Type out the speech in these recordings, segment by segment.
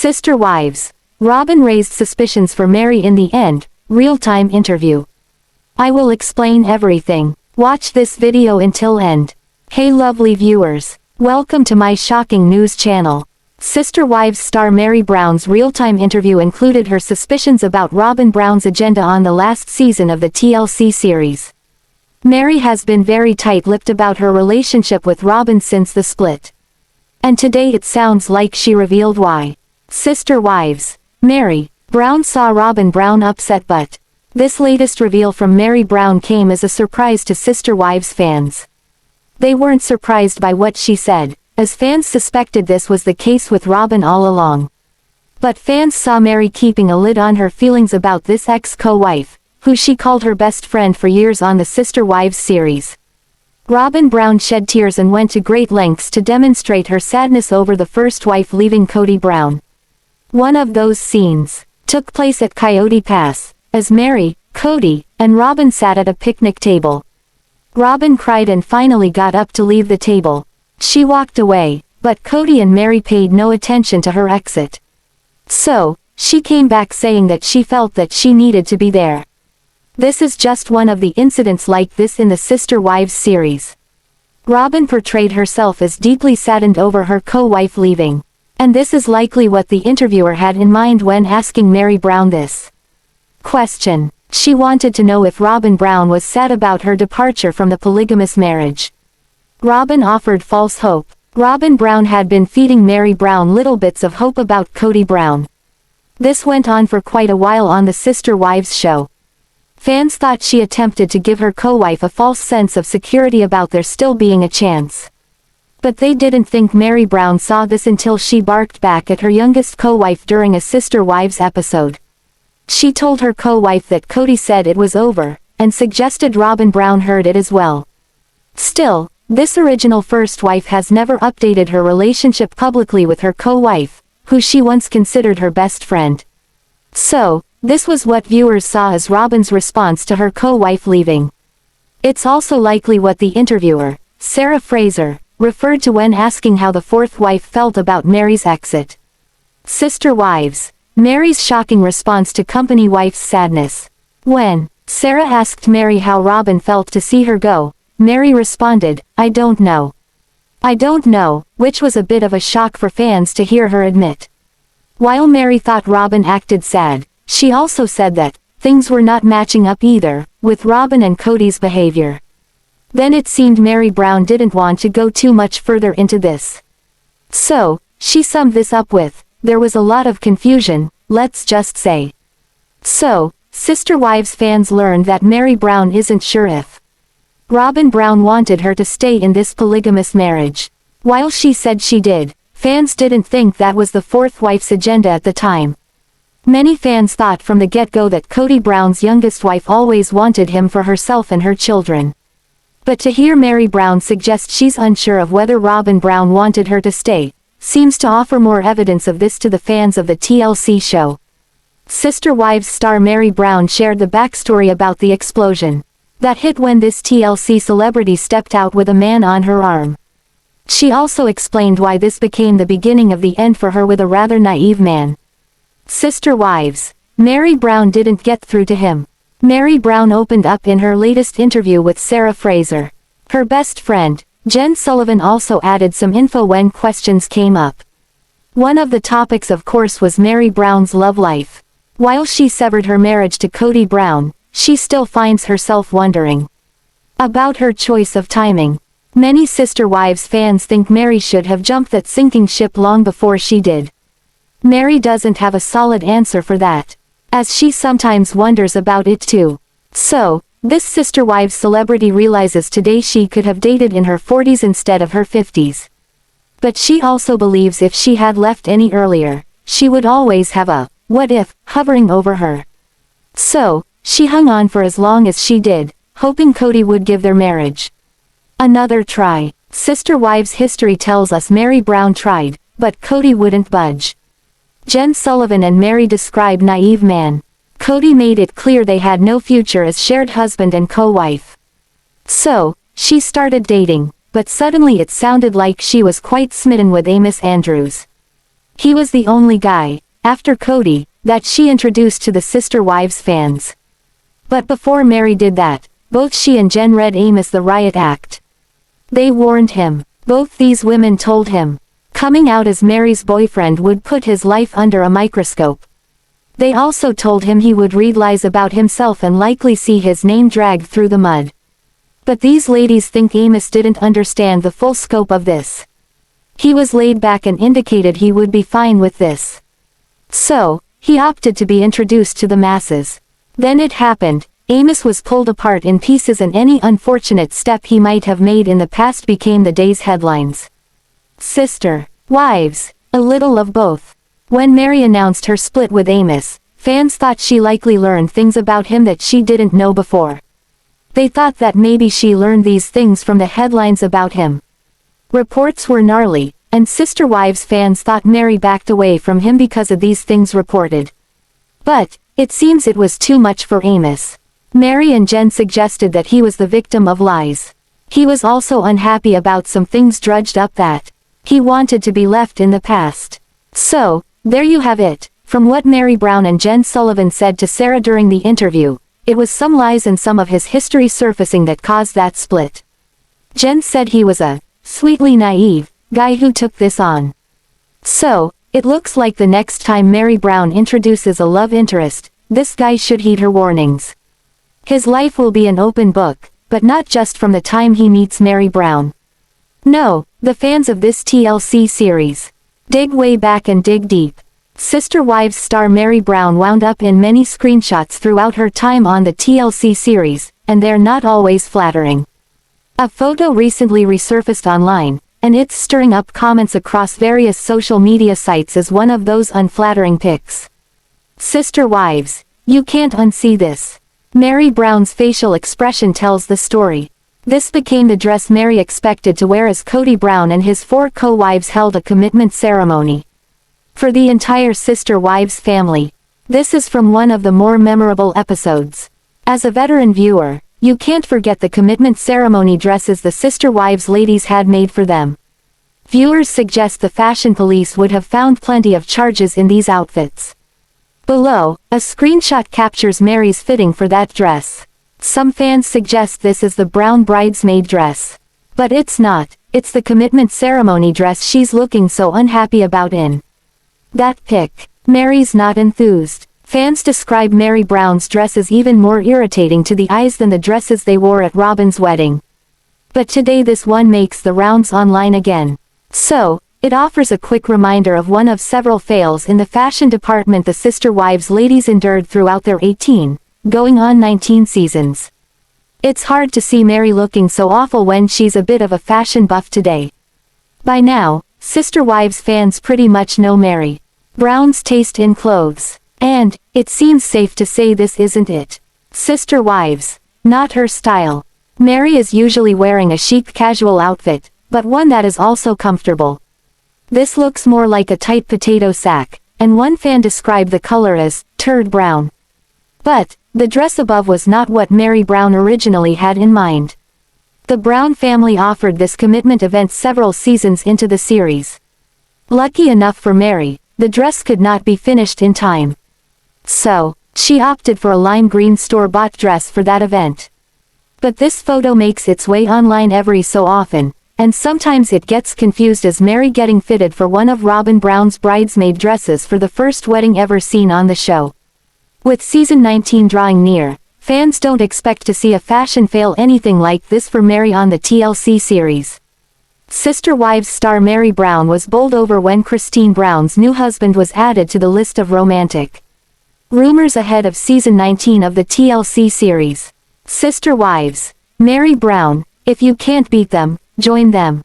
Sister wives. Robyn raised suspicions for Meri in the end. Real-time interview. I will explain everything. Watch this video until end. Hey lovely viewers. Welcome to my shocking news channel. Sister Wives star Meri Brown's real-time interview included her suspicions about Robyn Brown's agenda on the last season of the TLC series. Meri has been very tight-lipped about her relationship with Robyn since the split. And today it sounds like she revealed why. Sister Wives. Meri Brown saw Robyn Brown upset, but this latest reveal from Meri Brown came as a surprise to Sister Wives fans. They weren't surprised by what she said, as fans suspected this was the case with Robyn all along. But fans saw Meri keeping a lid on her feelings about this ex-co-wife, who she called her best friend for years on the Sister Wives series. Robyn Brown shed tears and went to great lengths to demonstrate her sadness over the first wife leaving Kody Brown. One of those scenes took place at Coyote Pass, as Meri, Kody, and Robyn sat at a picnic table. Robyn cried and finally got up to leave the table. She walked away, but Kody and Meri paid no attention to her exit. So, she came back saying that she felt that she needed to be there. This is just one of the incidents like this in the Sister Wives series. Robyn portrayed herself as deeply saddened over her co-wife leaving. And this is likely what the interviewer had in mind when asking Meri Brown this question. She wanted to know if Robyn Brown was sad about her departure from the polygamous marriage. Robyn offered false hope. Robyn Brown had been feeding Meri Brown little bits of hope about Kody Brown. This went on for quite a while on the Sister Wives show. Fans thought she attempted to give her co-wife a false sense of security about there still being a chance. But they didn't think Meri Brown saw this until she barked back at her youngest co-wife during a Sister Wives episode. She told her co-wife that Kody said it was over, and suggested Robyn Brown heard it as well. Still, this original first wife has never updated her relationship publicly with her co-wife, who she once considered her best friend. So, this was what viewers saw as Robyn's response to her co-wife leaving. It's also likely what the interviewer, Sarah Fraser, referred to when asking how the fourth wife felt about Meri's exit. Sister Wives. Meri's shocking response to company wife's sadness. When Sarah asked Meri how Robyn felt to see her go, Meri responded, "I don't know. I don't know," which was a bit of a shock for fans to hear her admit. While Meri thought Robyn acted sad, she also said that things were not matching up either, with Robyn and Kody's behavior. Then it seemed Meri Brown didn't want to go too much further into this. So, she summed this up with, "There was a lot of confusion, let's just say." So, Sister Wives fans learned that Meri Brown isn't sure if Robyn Brown wanted her to stay in this polygamous marriage. While she said she did, fans didn't think that was the fourth wife's agenda at the time. Many fans thought from the get-go that Kody Brown's youngest wife always wanted him for herself and her children. But to hear Meri Brown suggest she's unsure of whether Robyn Brown wanted her to stay, seems to offer more evidence of this to the fans of the TLC show. Sister Wives star Meri Brown shared the backstory about the explosion that hit when this TLC celebrity stepped out with a man on her arm. She also explained why this became the beginning of the end for her with a rather naive man. Sister Wives. Meri Brown didn't get through to him. Meri Brown opened up in her latest interview with Sarah Fraser. Her best friend, Jen Sullivan, also added some info when questions came up. One of the topics of course was Meri Brown's love life. While she severed her marriage to Kody Brown, she still finds herself wondering about her choice of timing. Many Sister Wives fans think Meri should have jumped that sinking ship long before she did. Meri doesn't have a solid answer for that, as she sometimes wonders about it too. So, this Sister Wives celebrity realizes today she could have dated in her 40s instead of her 50s. But she also believes if she had left any earlier, she would always have a what if hovering over her. So, she hung on for as long as she did, hoping Kody would give their marriage another try. Sister Wives history tells us Meri Brown tried, but Kody wouldn't budge. Jen Sullivan and Meri describe naive man. Kody made it clear they had no future as shared husband and co-wife. So, she started dating, but suddenly it sounded like she was quite smitten with Amos Andrews. He was the only guy, after Kody, that she introduced to the Sister Wives fans. But before Meri did that, both she and Jen read Amos the Riot Act. They warned him. Both these women told him. Coming out as Meri's boyfriend would put his life under a microscope. They also told him he would read lies about himself and likely see his name dragged through the mud. But these ladies think Amos didn't understand the full scope of this. He was laid back and indicated he would be fine with this. So, he opted to be introduced to the masses. Then it happened. Amos was pulled apart in pieces and any unfortunate step he might have made in the past became the day's headlines. Sister Wives, a little of both. When Meri announced her split with Amos, fans thought she likely learned things about him that she didn't know before. They thought that maybe she learned these things from the headlines about him. Reports were gnarly, and Sister Wives fans thought Meri backed away from him because of these things reported. But, it seems it was too much for Amos. Meri and Jen suggested that he was the victim of lies. He was also unhappy about some things drudged up that he wanted to be left in the past. So, there you have it. From what Meri Brown and Jen Sullivan said to Sarah during the interview, it was some lies and some of his history surfacing that caused that split. Jen said he was a sweetly naive guy who took this on. So, it looks like the next time Meri Brown introduces a love interest, this guy should heed her warnings. His life will be an open book, but not just from the time he meets Meri Brown. No, the fans of this TLC series. Dig way back and dig deep. Sister Wives star Meri Brown wound up in many screenshots throughout her time on the TLC series, and they're not always flattering. A photo recently resurfaced online, and it's stirring up comments across various social media sites as one of those unflattering pics. Sister Wives, you can't unsee this. Meri Brown's facial expression tells the story. This became the dress Meri expected to wear as Kody Brown and his 4 co-wives held a commitment ceremony. For the entire Sister Wives family. This is from one of the more memorable episodes. As a veteran viewer, you can't forget the commitment ceremony dresses the Sister Wives ladies had made for them. Viewers suggest the fashion police would have found plenty of charges in these outfits. Below, a screenshot captures Meri's fitting for that dress. Some fans suggest this is the brown bridesmaid dress. But it's not, it's the commitment ceremony dress she's looking so unhappy about in that pic. Meri's not enthused. Fans describe Meri Brown's dress as even more irritating to the eyes than the dresses they wore at Robyn's wedding. But today this one makes the rounds online again. So, it offers a quick reminder of one of several fails in the fashion department the Sister Wives ladies endured throughout their 18, going on 19 seasons. It's hard to see Meri looking so awful when she's a bit of a fashion buff today. By now, Sister Wives fans pretty much know Meri Brown's taste in clothes. And, it seems safe to say this isn't it. Sister Wives. Not her style. Meri is usually wearing a chic casual outfit, but one that is also comfortable. This looks more like a tight potato sack, and one fan described the color as turd brown. But, the dress above was not what Meri Brown originally had in mind. The Brown family offered this commitment event several seasons into the series. Lucky enough for Meri, the dress could not be finished in time. So, she opted for a lime green store-bought dress for that event. But this photo makes its way online every so often, and sometimes it gets confused as Meri getting fitted for one of Robyn Brown's bridesmaid dresses for the first wedding ever seen on the show. With season 19 drawing near, fans don't expect to see a fashion fail anything like this for Meri on the TLC series. Sister Wives star Meri Brown was bowled over when Christine Brown's new husband was added to the list of romantic rumors ahead of season 19 of the TLC series. Sister Wives. Meri Brown, if you can't beat them, join them.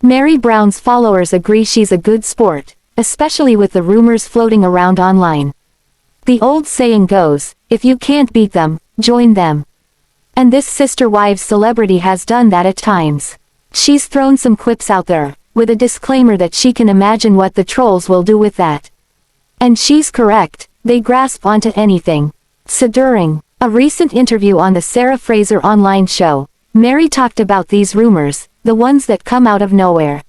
Meri Brown's followers agree she's a good sport, especially with the rumors floating around online. The old saying goes, if you can't beat them, join them. And this Sister Wives celebrity has done that at times. She's thrown some quips out there, with a disclaimer that she can imagine what the trolls will do with that. And she's correct, they grasp onto anything. So during a recent interview on the Sarah Fraser online show, Meri talked about these rumors, the ones that come out of nowhere.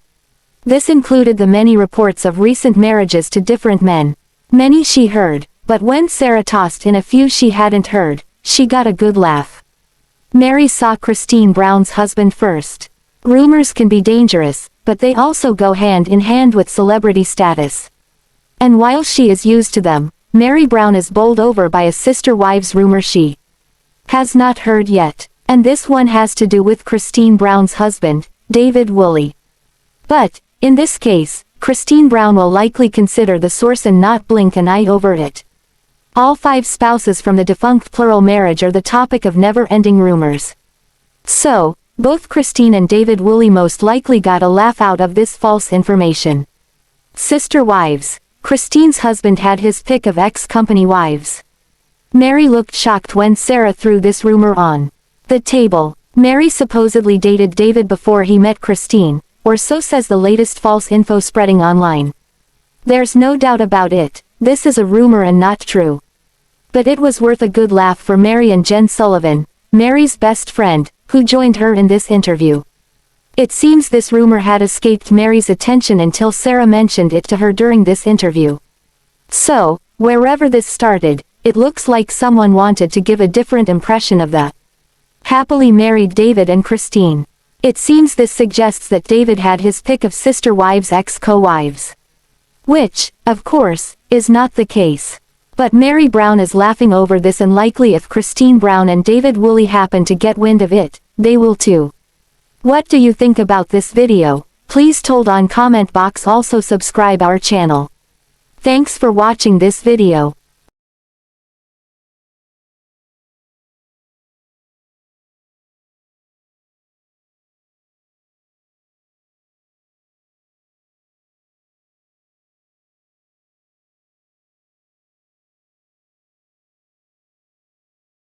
This included the many reports of recent marriages to different men. Many she heard, but when Sarah tossed in a few she hadn't heard, she got a good laugh. Meri saw Christine Brown's husband first. Rumors can be dangerous, but they also go hand in hand with celebrity status. And while she is used to them, Meri Brown is bowled over by a sister wives rumor she has not heard yet, and this one has to do with Christine Brown's husband, David Woolley. But, in this case, Christine Brown will likely consider the source and not blink an eye over it. All 5 spouses from the defunct plural marriage are the topic of never-ending rumors. So, both Christine and David Woolley most likely got a laugh out of this false information. Sister wives. Christine's husband had his pick of ex-company wives. Meri looked shocked when Sarah threw this rumor on the table. Meri supposedly dated David before he met Christine, or so says the latest false info spreading online. There's no doubt about it, this is a rumor and not true. But it was worth a good laugh for Meri and Jen Sullivan, Meri's best friend, who joined her in this interview. It seems this rumor had escaped Meri's attention until Sarah mentioned it to her during this interview. So, wherever this started, it looks like someone wanted to give a different impression of the happily married David and Christine. It seems this suggests that David had his pick of sister wives ex-co-wives. Which, of course, is not the case. But Meri Brown is laughing over this, and likely if Christine Brown and David Woolley happen to get wind of it, they will too. What do you think about this video? Please told on comment box. Also subscribe our channel. Thanks for watching this video.